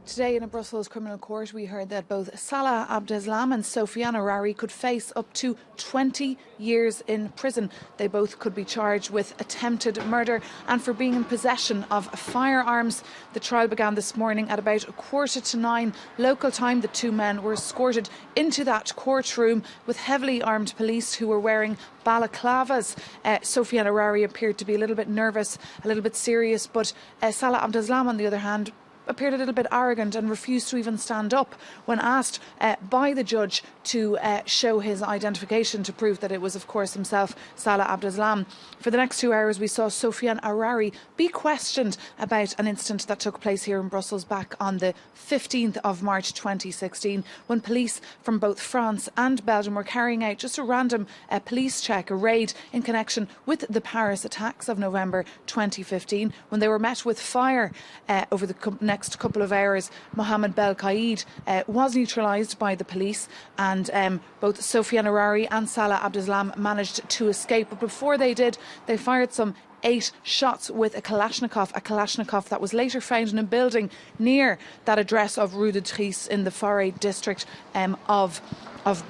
Today in a Brussels criminal court we heard that both Salah Abdeslam and Sofiane Harari could face up to 20 years in prison. They both could be charged with attempted murder and for being in possession of firearms. The trial began this morning at about 9:15 local time. The two men were escorted into that courtroom with heavily armed police who were wearing balaclavas. Sofiane Harari appeared to be a little bit nervous, a little bit serious, but Salah Abdeslam, on the other hand, appeared a little bit arrogant and refused to even stand up when asked by the judge to show his identification to prove that it was, of course, himself, Salah Abdeslam. For the next 2 hours, we saw Sofiane Harari be questioned about an incident that took place here in Brussels back on the 15th of March 2016, when police from both France and Belgium were carrying out just a random police check, a raid in connection with the Paris attacks of November 2015, when they were met with fire over the next couple of hours. Mohamed Belkaid was neutralised by the police, and both Sofiane Harari and Salah Abdeslam managed to escape. But before they did, they fired some 8 shots with a Kalashnikov that was later found in a building near that address of Rue de Trice in the Forêt district of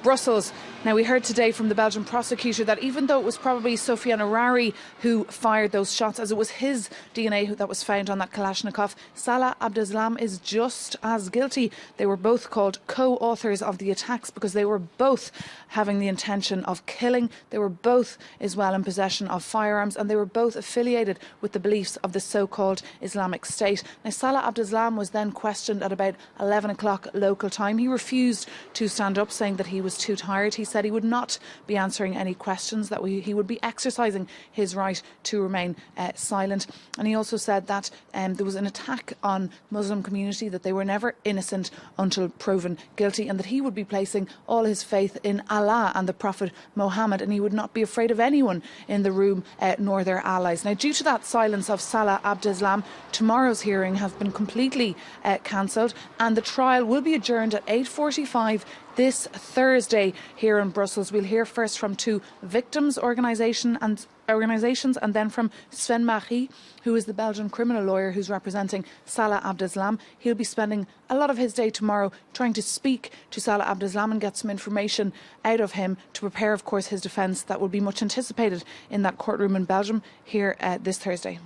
Brussels. Now, we heard today from the Belgian prosecutor that even though it was probably Sofiane Harari who fired those shots, as it was his DNA that was found on that Kalashnikov, Salah Abdeslam is just as guilty. They were both called co-authors of the attacks because they were both having the intention of killing. They were both as well in possession of firearms, and they were both affiliated with the beliefs of the so-called Islamic State. Now, Salah Abdeslam was then questioned at about 11 o'clock local time. He refused to stand up, saying that he was too tired. He said he would not be answering any questions, that he would be exercising his right to remain silent. And he also said that there was an attack on Muslim community, that they were never innocent until proven guilty, and that he would be placing all his faith in Allah and the Prophet Muhammad, and he would not be afraid of anyone in the room nor their allies. Now, due to that silence of Salah Abdeslam, tomorrow's hearing has been completely cancelled, and the trial will be adjourned at 8:45 this Thursday here in Brussels. We'll hear first from 2 victims' organisations and then from Sven Marie, who is the Belgian criminal lawyer who's representing Salah Abdeslam. He'll be spending a lot of his day tomorrow trying to speak to Salah Abdeslam and get some information out of him to prepare, of course, his defence that will be much anticipated in that courtroom in Belgium here this Thursday.